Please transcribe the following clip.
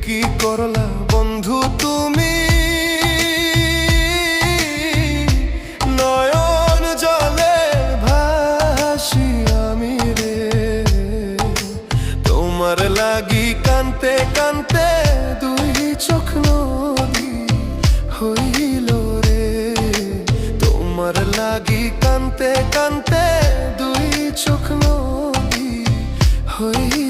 কি করলা বন্ধু তুমি, নয়ন জলে ভাসি আমি রে। তোমার লাগি কানতে কানতে দুই চোখ নদী হইল রে। তোমার লাগি কানতে কানতে দুই চোখ নদী হইল।